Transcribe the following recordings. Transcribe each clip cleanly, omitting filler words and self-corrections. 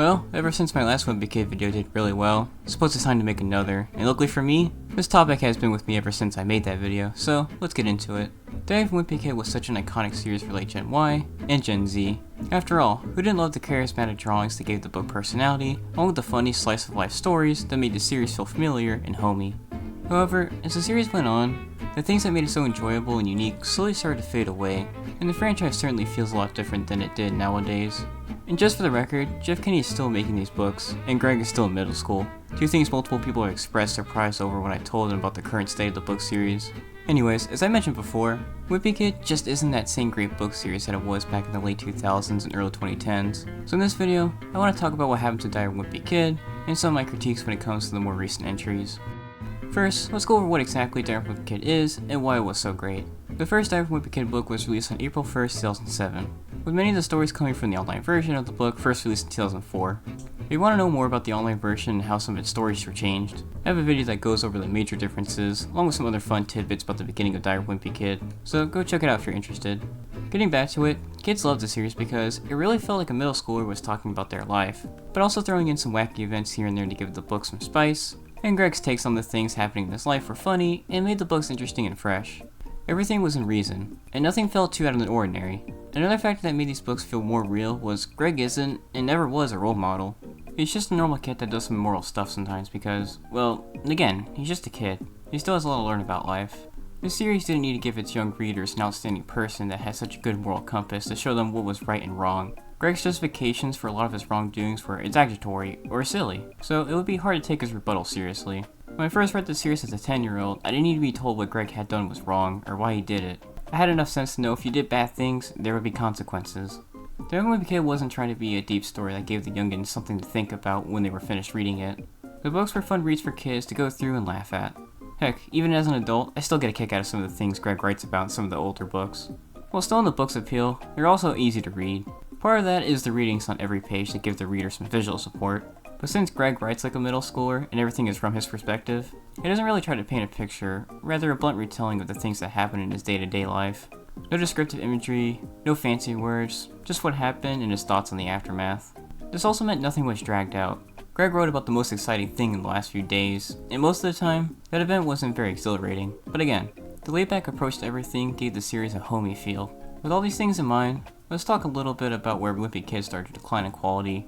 Well, ever since my last Wimpy Kid video did really well, I suppose it's time to make another, and luckily for me, this topic has been with me ever since I made that video, so let's get into it. Day of Wimpy Kid was such an iconic series for late Gen Y and Gen Z. After all, who didn't love the charismatic drawings that gave the book personality, along with the funny slice of life stories that made the series feel familiar and homey. However, as the series went on, the things that made it so enjoyable and unique slowly started to fade away, and the franchise certainly feels a lot different than it did nowadays. And just for the record, Jeff Kinney is still making these books, and Greg is still in middle school, two things multiple people have expressed surprise over when I told them about the current state of the book series. Anyways, as I mentioned before, Wimpy Kid just isn't that same great book series that it was back in the late 2000s and early 2010s. So in this video, I want to talk about what happened to Dire Wimpy Kid, and some of my critiques when it comes to the more recent entries. First, let's go over what exactly Dire Wimpy Kid is, and why it was so great. The first Dire Wimpy Kid book was released on April 1st, 2007, with many of the stories coming from the online version of the book first released in 2004. If you want to know more about the online version and how some of its stories were changed, I have a video that goes over the major differences, along with some other fun tidbits about the beginning of Dire Wimpy Kid, so go check it out if you're interested. Getting back to it, kids loved the series because it really felt like a middle schooler was talking about their life, but also throwing in some wacky events here and there to give the book some spice, and Greg's takes on the things happening in his life were funny and made the books interesting and fresh. Everything was in reason, and nothing felt too out of the ordinary. Another factor that made these books feel more real was Greg isn't, and never was, a role model. He's just a normal kid that does some immoral stuff sometimes because, well, again, he's just a kid. He still has a lot to learn about life. This series didn't need to give its young readers an outstanding person that had such a good moral compass to show them what was right and wrong. Greg's justifications for a lot of his wrongdoings were exaggeratory or silly, so it would be hard to take his rebuttal seriously. When I first read the series as a 10-year-old, I didn't need to be told what Greg had done was wrong or why he did it. I had enough sense to know if you did bad things, there would be consequences. The Young Wimpy Kid wasn't trying to be a deep story that gave the youngins something to think about when they were finished reading it. The books were fun reads for kids to go through and laugh at. Heck, even as an adult, I still get a kick out of some of the things Greg writes about in some of the older books. While still in the book's appeal, they're also easy to read. Part of that is the readings on every page that give the reader some visual support, but since Greg writes like a middle schooler and everything is from his perspective, he doesn't really try to paint a picture, rather a blunt retelling of the things that happen in his day-to-day life. No descriptive imagery, no fancy words, just what happened and his thoughts on the aftermath. This also meant nothing was dragged out. Greg wrote about the most exciting thing in the last few days, and most of the time, that event wasn't very exhilarating. But again, the laid-back approach to everything gave the series a homey feel. With all these things in mind, let's talk a little bit about where Wimpy Kid started to decline in quality,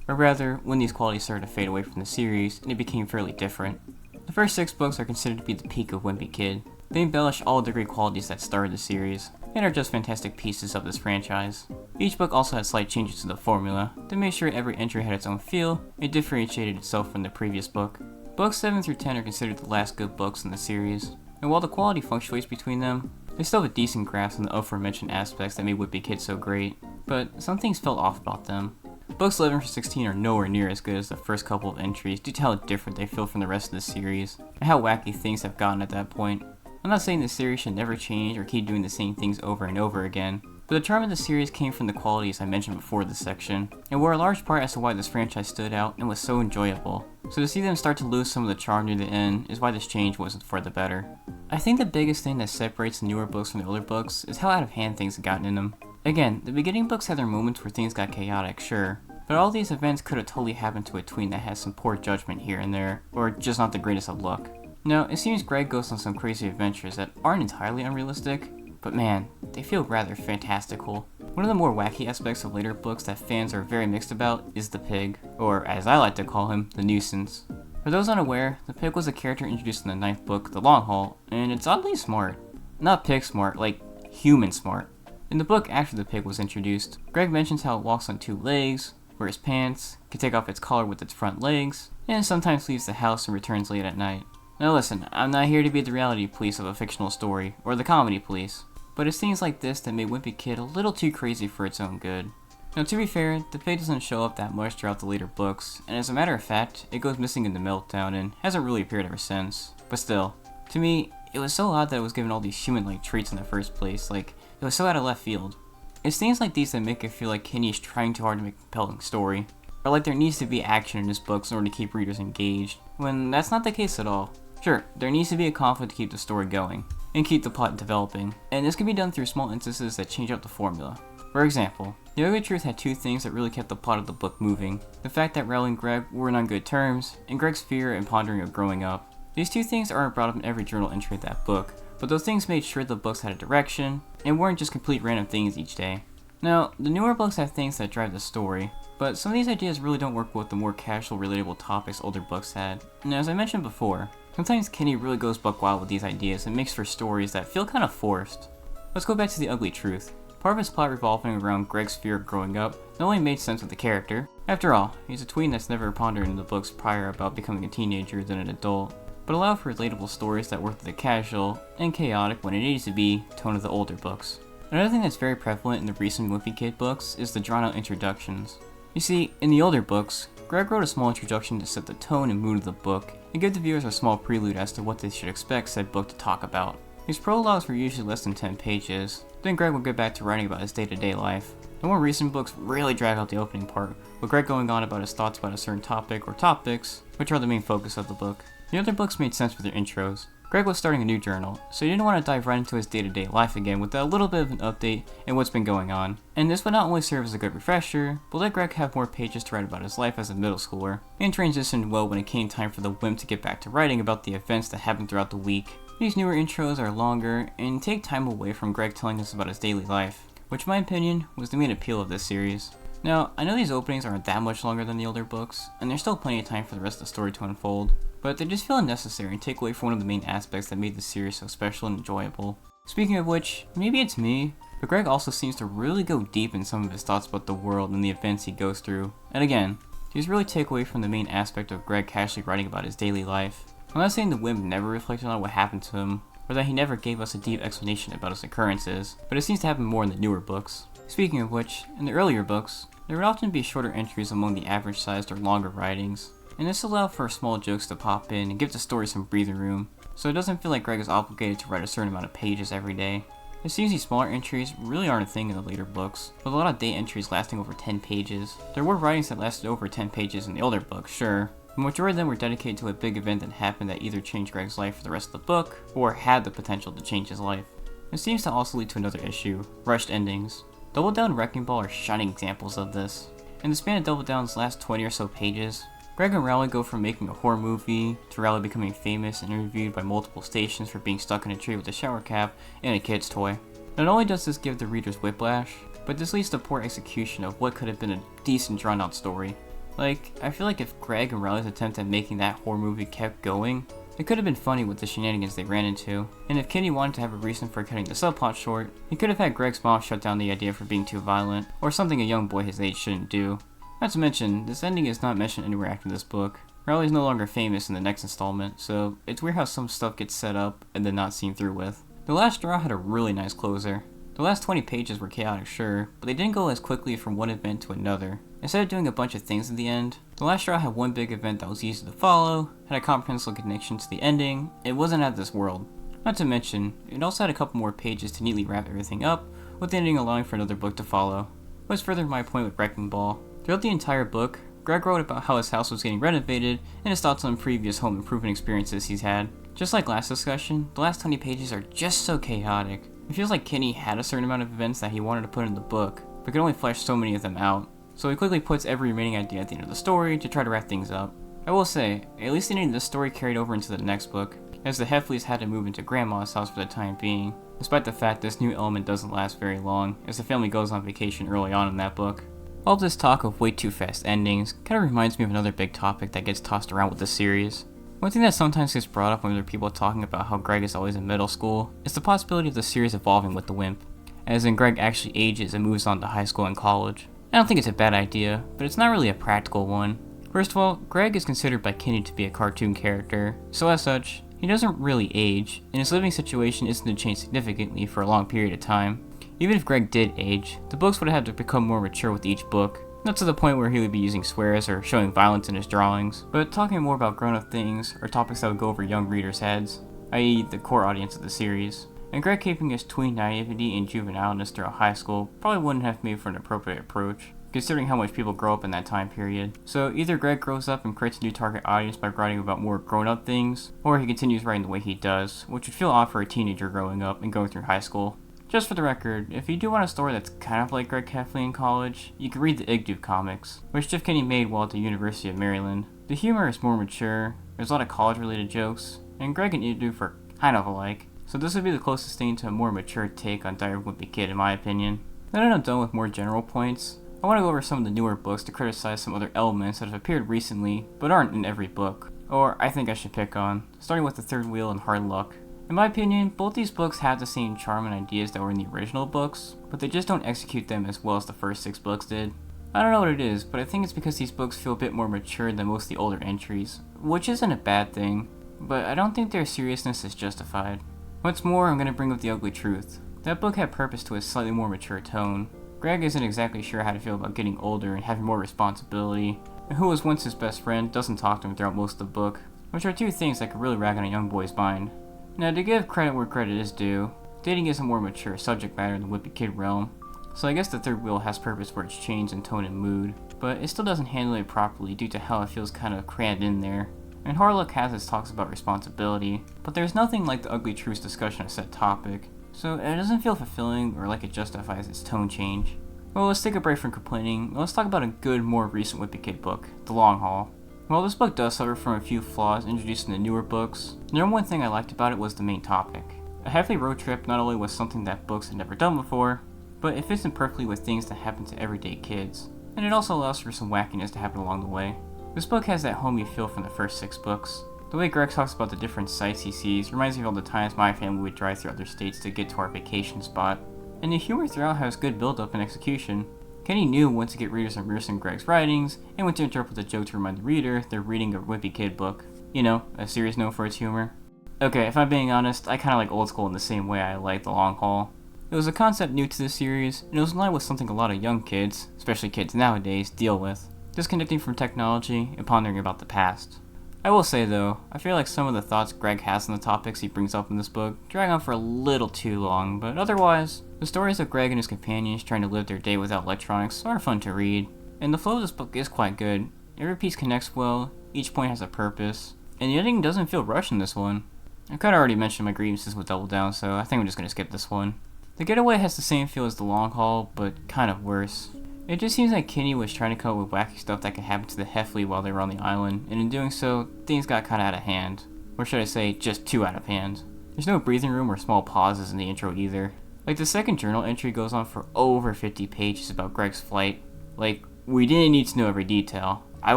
or rather, when these qualities started to fade away from the series and it became fairly different. The first 6 books are considered to be the peak of Wimpy Kid. They embellish all the great qualities that started the series, and are just fantastic pieces of this franchise. Each book also had slight changes to the formula that made sure every entry had its own feel and differentiated itself from the previous book. Books 7 through 10 are considered the last good books in the series, and while the quality fluctuates between them, they still have a decent grasp on the aforementioned aspects that made Wimpy Kid so great, but some things felt off about them. Books 11 through 16 are nowhere near as good as the first couple of entries due to how different they feel from the rest of the series, and how wacky things have gotten at that point. I'm not saying the series should never change or keep doing the same things over and over again, but the charm of the series came from the qualities I mentioned before this section, and were a large part as to why this franchise stood out and was so enjoyable. So to see them start to lose some of the charm near the end is why this change wasn't for the better. I think the biggest thing that separates the newer books from the older books is how out of hand things have gotten in them. Again, the beginning books had their moments where things got chaotic, sure, but all these events could have totally happened to a tween that has some poor judgment here and there, or just not the greatest of luck. Now, it seems Greg goes on some crazy adventures that aren't entirely unrealistic, but man, they feel rather fantastical. One of the more wacky aspects of later books that fans are very mixed about is the pig, or as I like to call him, the nuisance. For those unaware, the pig was a character introduced in the 9th book, The Long Haul, and it's oddly smart. Not pig smart, like human smart. In the book after the pig was introduced, Greg mentions how it walks on 2 legs, wears pants, can take off its collar with its front legs, and sometimes leaves the house and returns late at night. Now listen, I'm not here to be the reality police of a fictional story, or the comedy police, but it's things like this that made Wimpy Kid a little too crazy for its own good. Now to be fair, the pig doesn't show up that much throughout the later books, and as a matter of fact, it goes missing in the Meltdown and hasn't really appeared ever since. But still, to me, it was so odd that it was given all these human-like traits in the first place, like, it was so out of left field. It's things like these that make it feel like Kinney is trying too hard to make a compelling story, or like there needs to be action in his books in order to keep readers engaged, when that's not the case at all. Sure, there needs to be a conflict to keep the story going, and keep the plot developing, and this can be done through small instances that change up the formula. For example, The Ugly Truth had two things that really kept the plot of the book moving. The fact that Riley and Greg weren't on good terms, and Greg's fear and pondering of growing up. These two things aren't brought up in every journal entry of that book, but those things made sure the books had a direction, and weren't just complete random things each day. Now, the newer books have things that drive the story, but some of these ideas really don't work with the more casual, relatable topics older books had. And as I mentioned before, sometimes Kinney really goes buck wild with these ideas and makes for stories that feel kind of forced. Let's go back to The Ugly Truth. Part of his plot revolving around Greg's fear of growing up not only made sense with the character. After all, he's a tween that's never pondered in the books prior about becoming a teenager than an adult, but allowed for relatable stories that work with the casual, and chaotic when it needs to be, tone of the older books. Another thing that's very prevalent in the recent Wimpy Kid books is the drawn-out introductions. You see, in the older books, Greg wrote a small introduction to set the tone and mood of the book, and give the viewers a small prelude as to what they should expect said book to talk about. These prologues were usually less than 10 pages, then Greg would get back to writing about his day-to-day life. The more recent books really drag out the opening part, with Greg going on about his thoughts about a certain topic or topics, which are the main focus of the book. The other books made sense with their intros. Greg was starting a new journal, so he didn't want to dive right into his day-to-day life again without a little bit of an update and what's been going on. And this would not only serve as a good refresher, but let Greg have more pages to write about his life as a middle schooler, and transitioned well when it came time for the Wimp to get back to writing about the events that happened throughout the week. These newer intros are longer, and take time away from Greg telling us about his daily life, which in my opinion was the main appeal of this series. Now, I know these openings aren't that much longer than the older books, and there's still plenty of time for the rest of the story to unfold, but they just feel unnecessary and take away from one of the main aspects that made the series so special and enjoyable. Speaking of which, maybe it's me, but Greg also seems to really go deep in some of his thoughts about the world and the events he goes through, and again, these really take away from the main aspect of Greg casually writing about his daily life. I'm not saying the Wimp never reflected on what happened to him, or that he never gave us a deep explanation about his occurrences, but it seems to happen more in the newer books. Speaking of which, in the earlier books, there would often be shorter entries among the average sized or longer writings, and this allowed for small jokes to pop in and give the story some breathing room, so it doesn't feel like Greg is obligated to write a certain amount of pages every day. It seems these smaller entries really aren't a thing in the later books, with a lot of day entries lasting over 10 pages. There were writings that lasted over 10 pages in the older books, sure, the majority of them were dedicated to a big event that happened that either changed Greg's life for the rest of the book, or had the potential to change his life. It seems to also lead to another issue, rushed endings. Double Down and Wrecking Ball are shining examples of this. In the span of Double Down's last 20 or so pages, Greg and Rowley go from making a horror movie, to Rowley becoming famous and interviewed by multiple stations for being stuck in a tree with a shower cap and a kid's toy. Not only does this give the readers whiplash, but this leads to poor execution of what could have been a decent drawn out story. Like, I feel like if Greg and Riley's attempt at making that horror movie kept going, it could have been funny with the shenanigans they ran into, and if Kinney wanted to have a reason for cutting the subplot short, he could have had Greg's mom shut down the idea for being too violent, or something a young boy his age shouldn't do. Not to mention, this ending is not mentioned anywhere after this book. Riley's no longer famous in the next installment, so it's weird how some stuff gets set up and then not seen through with. The Last Straw had a really nice closer. The last 20 pages were chaotic, sure, but they didn't go as quickly from one event to another. Instead of doing a bunch of things at the end, The Last Straw had one big event that was easy to follow, had a comprehensive connection to the ending, it wasn't out of this world. Not to mention, it also had a couple more pages to neatly wrap everything up, with the ending allowing for another book to follow. Which furthered my point with Wrecking Ball. Throughout the entire book, Greg wrote about how his house was getting renovated and his thoughts on previous home improvement experiences he's had. Just like last discussion, the last 20 pages are just so chaotic. It feels like Kinney had a certain amount of events that he wanted to put in the book, but could only flesh so many of them out. So he quickly puts every remaining idea at the end of the story to try to wrap things up. I will say, at least they needed the story carried over into the next book, as the Heffleys had to move into Grandma's house for the time being, despite the fact this new element doesn't last very long, as the family goes on vacation early on in that book. All of this talk of way too fast endings kind of reminds me of another big topic that gets tossed around with this series. One thing that sometimes gets brought up when there are people talking about how Greg is always in middle school is the possibility of the series evolving with the Wimp, as in Greg actually ages and moves on to high school and college. I don't think it's a bad idea, but it's not really a practical one. First of all, Greg is considered by Kinney to be a cartoon character, so as such, he doesn't really age, and his living situation isn't to change significantly for a long period of time. Even if Greg did age, the books would have to become more mature with each book. Not to the point where he would be using swears or showing violence in his drawings, but talking more about grown-up things or topics that would go over young readers' heads, i.e. the core audience of the series. And Greg keeping his tween naivety and juvenileness throughout high school probably wouldn't have made for an appropriate approach, considering how much people grow up in that time period. So either Greg grows up and creates a new target audience by writing about more grown-up things, or he continues writing the way he does, which would feel odd for a teenager growing up and going through high school. Just for the record, if you do want a story that's kind of like Greg Heffley in college, you can read the Igloo comics, which Jeff Kinney made while at the University of Maryland. The humor is more mature, there's a lot of college-related jokes, and Greg and Igloo are kind of alike, so this would be the closest thing to a more mature take on Diary of a Wimpy Kid in my opinion. Now that I'm done with more general points, I want to go over some of the newer books to criticize some other elements that have appeared recently, but aren't in every book, or I think I should pick on, starting with The Third Wheel and Hard Luck. In my opinion, both these books have the same charm and ideas that were in the original books, but they just don't execute them as well as the first 6 books did. I don't know what it is, but I think it's because these books feel a bit more mature than most of the older entries, which isn't a bad thing, but I don't think their seriousness is justified. What's more, I'm going to bring up the ugly truth. That book had purpose to a slightly more mature tone. Greg isn't exactly sure how to feel about getting older and having more responsibility, and who was once his best friend doesn't talk to him throughout most of the book, which are two things that could really rag on a young boy's mind. Now, to give credit where credit is due, dating is a more mature subject matter in the Wimpy Kid realm, so I guess The Third Wheel has purpose for its change in tone and mood, but it still doesn't handle it properly due to how it feels kind of crammed in there. And Hard Luck has its talks about responsibility, but there's nothing like the ugly truth's discussion of said topic, so it doesn't feel fulfilling or like it justifies its tone change. Well, let's take a break from complaining, and let's talk about a good, more recent Wimpy Kid book, The Long Haul. While this book does suffer from a few flaws introduced in the newer books, the number one thing I liked about it was the main topic. A Heffley road trip not only was something that books had never done before, but it fits in perfectly with things that happen to everyday kids, and it also allows for some wackiness to happen along the way. This book has that homey feel from the first 6 books. The way Greg talks about the different sights he sees reminds me of all the times my family would drive through other states to get to our vacation spot, and the humor throughout has good build-up and execution. Kenny knew when to get readers immersed in Greg's writings, and when to interpret the joke to remind the reader they're reading a Wimpy Kid book. You know, a series known for its humor. Okay, if I'm being honest, I kinda like old school in the same way I like The Long Haul. It was a concept new to the series, and it was in line with something a lot of young kids, especially kids nowadays, deal with. Disconnecting from technology and pondering about the past. I will say though, I feel like some of the thoughts Greg has on the topics he brings up in this book drag on for a little too long, but otherwise, the stories of Greg and his companions trying to live their day without electronics are fun to read, and the flow of this book is quite good. Every piece connects well, each point has a purpose, and the ending doesn't feel rushed in this one. I kinda already mentioned my grievances with Double Down, so I think I'm just gonna skip this one. The Getaway has the same feel as The Long Haul, but kind of worse. It just seems like Kinney was trying to come up with wacky stuff that could happen to the Heffley while they were on the island, and in doing so, things got kinda out of hand. Or should I say, just too out of hand. There's no breathing room or small pauses in the intro either. Like, the second journal entry goes on for over 50 pages about Greg's flight. Like, we didn't need to know every detail. I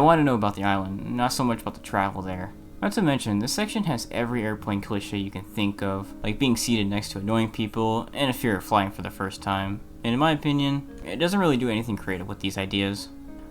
want to know about the island, not so much about the travel there. Not to mention, this section has every airplane cliche you can think of, like being seated next to annoying people, and a fear of flying for the first time. And in my opinion, it doesn't really do anything creative with these ideas.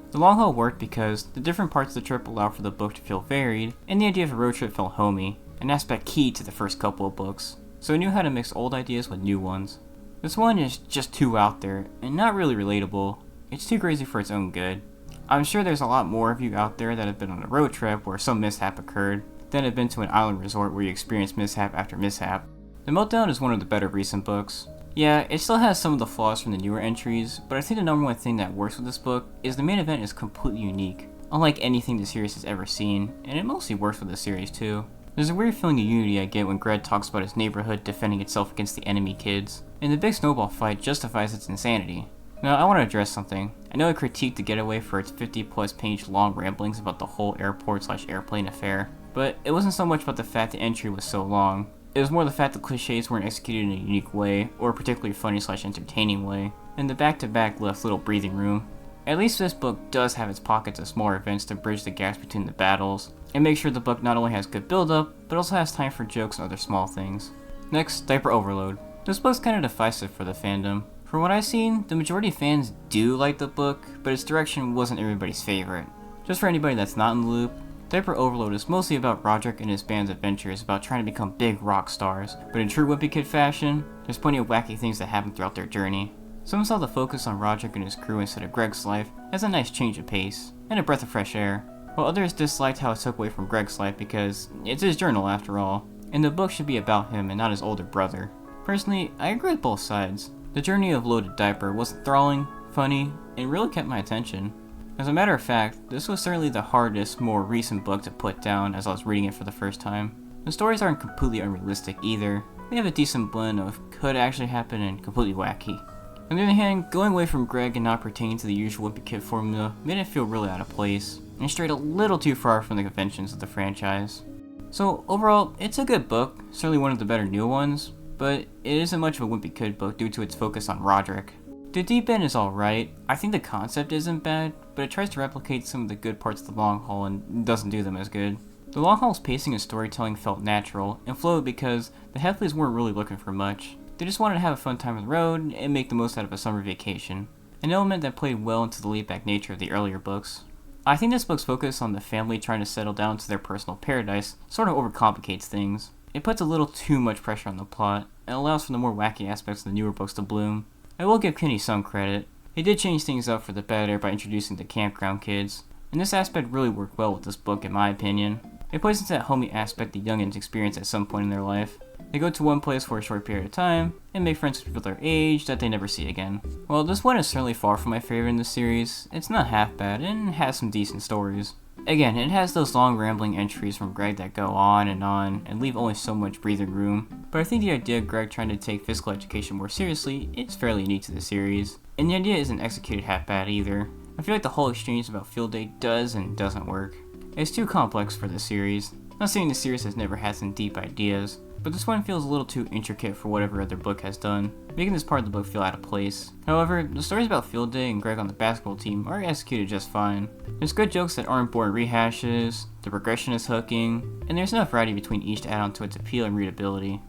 The long haul worked because the different parts of the trip allowed for the book to feel varied, and the idea of a road trip felt homey, an aspect key to the first couple of books, so it knew how to mix old ideas with new ones. This one is just too out there, and not really relatable. It's too crazy for its own good. I'm sure there's a lot more of you out there that have been on a road trip where some mishap occurred, than have been to an island resort where you experience mishap after mishap. The Meltdown is one of the better recent books. Yeah, it still has some of the flaws from the newer entries, but I think the number one thing that works with this book is the main event is completely unique, unlike anything the series has ever seen, and it mostly works with the series too. There's a weird feeling of unity I get when Greg talks about his neighborhood defending itself against the enemy kids, and the big snowball fight justifies its insanity. Now, I want to address something. I know I critiqued The Getaway for its 50+ page long ramblings about the whole airport/airplane affair, but it wasn't so much about the fact the entry was so long. It was more the fact the cliches weren't executed in a unique way, or a particularly funny/entertaining way, and the back-to-back left little breathing room. At least this book does have its pockets of smaller events to bridge the gaps between the battles, and make sure the book not only has good build-up, but also has time for jokes and other small things. Next, diaper overload. This book's kinda divisive for the fandom. From what I've seen, the majority of fans do like the book, but its direction wasn't everybody's favorite. Just for anybody that's not in the loop, Diaper Overload is mostly about Roderick and his band's adventures about trying to become big rock stars, but in true Wimpy Kid fashion, there's plenty of wacky things that happen throughout their journey. Some saw the focus on Roderick and his crew instead of Greg's life as a nice change of pace, and a breath of fresh air, while others disliked how it took away from Greg's life because it's his journal after all, and the book should be about him and not his older brother. Personally, I agree with both sides. The journey of Loaded Diaper was enthralling, funny, and really kept my attention. As a matter of fact, this was certainly the hardest, more recent book to put down as I was reading it for the first time. The stories aren't completely unrealistic either. we have a decent blend of could actually happen and completely wacky. On the other hand, going away from Greg and not pertaining to the usual Wimpy Kid formula made it feel really out of place, and strayed a little too far from the conventions of the franchise. So overall, it's a good book, certainly one of the better new ones, but it isn't much of a Wimpy Kid book due to its focus on Roderick. The deep end is alright, I think the concept isn't bad, but it tries to replicate some of the good parts of the long haul and doesn't do them as good. The long haul's pacing and storytelling felt natural, and flowed because the Heffleys weren't really looking for much. They just wanted to have a fun time on the road and make the most out of a summer vacation, an element that played well into the laid-back nature of the earlier books. I think this book's focus on the family trying to settle down to their personal paradise sort of overcomplicates things. It puts a little too much pressure on the plot, and allows for the more wacky aspects of the newer books to bloom. I will give Kenny some credit. He did change things up for the better by introducing the campground kids, and this aspect really worked well with this book in my opinion. It plays into that homey aspect the youngins experience at some point in their life. They go to one place for a short period of time, and make friends with people their age that they never see again. While this one is certainly far from my favorite in the series, it's not half bad and has some decent stories. Again, it has those long rambling entries from Greg that go on and leave only so much breathing room, but I think the idea of Greg trying to take physical education more seriously is fairly unique to the series, and the idea isn't executed half bad either. I feel like the whole exchange about field day does and doesn't work. It's too complex for the series. Not saying the series has never had some deep ideas, but this one feels a little too intricate for whatever other book has done, making this part of the book feel out of place. However, the stories about field day and Greg on the basketball team are executed just fine. There's good jokes that aren't boring rehashes, the progression is hooking, and there's enough variety between each to add on to its appeal and readability.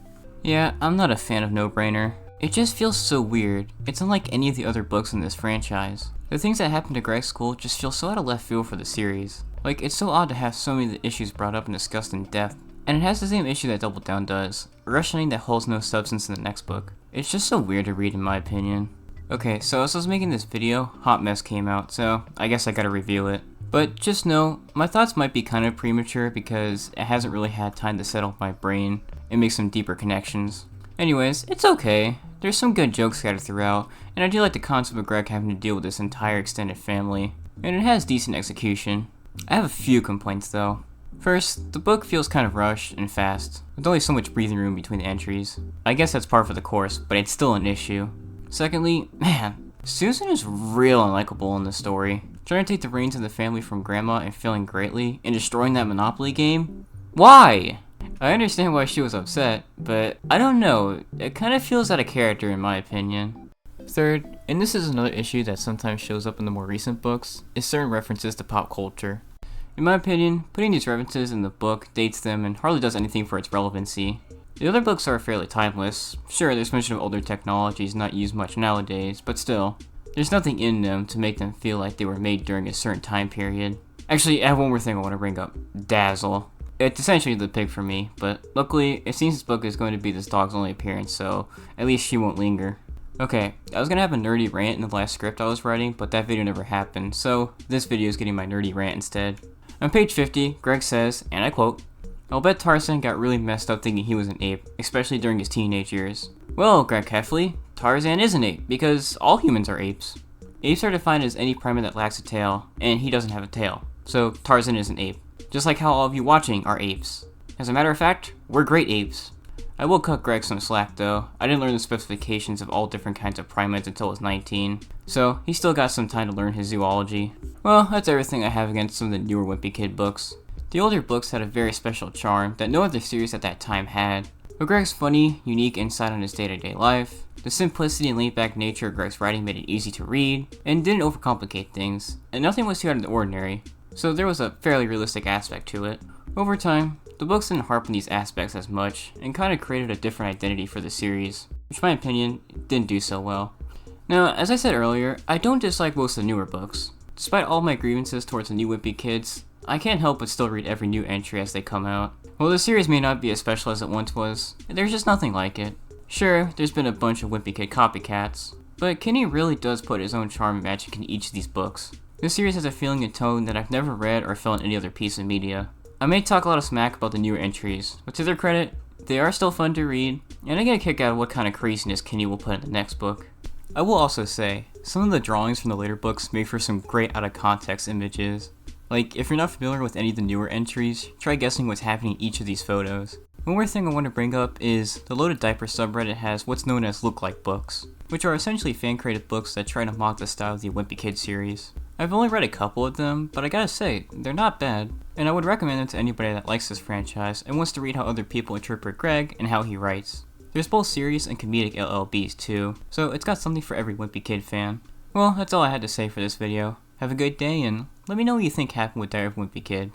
Yeah, I'm not a fan of No Brainer. It just feels so weird. It's unlike any of the other books in this franchise. The things that happen to Greg's school just feel so out of left field for the series. Like, it's so odd to have so many of the issues brought up and discussed in depth. And it has the same issue that Double Down does, a rushing that holds no substance in the next book. It's just so weird to read in my opinion. Okay, so as I was making this video, Hot Mess came out, so I guess I gotta review it. But just know, my thoughts might be kind of premature because it hasn't really had time to settle my brain and make some deeper connections. Anyways, it's okay. There's some good jokes scattered throughout, and I do like the concept of Greg having to deal with this entire extended family, and it has decent execution. I have a few complaints though. First, the book feels kind of rushed and fast, with only so much breathing room between the entries. I guess that's par for the course, but it's still an issue. Secondly, man, Susan is real unlikable in this story. Trying to take the reins of the family from Grandma and failing greatly, and destroying that Monopoly game? Why? I understand why she was upset, but I don't know, it kind of feels out of character in my opinion. Third, and this is another issue that sometimes shows up in the more recent books, is certain references to pop culture. In my opinion, putting these references in the book dates them and hardly does anything for its relevancy. The other books are fairly timeless. Sure, there's mention of older technologies not used much nowadays, but still, there's nothing in them to make them feel like they were made during a certain time period. Actually, I have one more thing I want to bring up. Dazzle. It's essentially the pig for me, but luckily, it seems this book is going to be this dog's only appearance, so at least she won't linger. Okay, I was gonna have a nerdy rant in the last script I was writing, but that video never happened, so this video is getting my nerdy rant instead. On page 50, Greg says, and I quote, "I'll bet Tarzan got really messed up thinking he was an ape, especially during his teenage years." Well, Greg Heffley, Tarzan is an ape, because all humans are apes. Apes are defined as any primate that lacks a tail, and he doesn't have a tail, so Tarzan is an ape. Just like how all of you watching are apes. As a matter of fact, we're great apes. I will cut Greg some slack though. I didn't learn the specifications of all different kinds of primates until I was 19, so he still got some time to learn his zoology. Well, that's everything I have against some of the newer Wimpy Kid books. The older books had a very special charm that no other series at that time had. But Greg's funny, unique insight on his day-to-day life, the simplicity and laid-back nature of Greg's writing made it easy to read, and didn't overcomplicate things, and nothing was too out of the ordinary, so there was a fairly realistic aspect to it. Over time, the books didn't harp on these aspects as much, and kind of created a different identity for the series, which in my opinion, didn't do so well. Now, as I said earlier, I don't dislike most of the newer books. Despite all my grievances towards the new Wimpy Kids, I can't help but still read every new entry as they come out. While the series may not be as special as it once was, there's just nothing like it. Sure, there's been a bunch of Wimpy Kid copycats, but Kenny really does put his own charm and magic in each of these books. This series has a feeling and tone that I've never read or felt in any other piece of media. I may talk a lot of smack about the newer entries, but to their credit, they are still fun to read, and I get a kick out of what kind of craziness Kenny will put in the next book. I will also say, some of the drawings from the later books make for some great out of context images. Like, if you're not familiar with any of the newer entries, try guessing what's happening in each of these photos. One more thing I want to bring up is the Loaded Diaper subreddit has what's known as look-like books, which are essentially fan-created books that try to mock the style of the Wimpy Kid series. I've only read a couple of them, but I gotta say, they're not bad, and I would recommend them to anybody that likes this franchise and wants to read how other people interpret Greg and how he writes. There's both serious and comedic LLBs too, so it's got something for every Wimpy Kid fan. Well, that's all I had to say for this video. Have a good day, and let me know what you think happened with Diary of Wimpy Kid.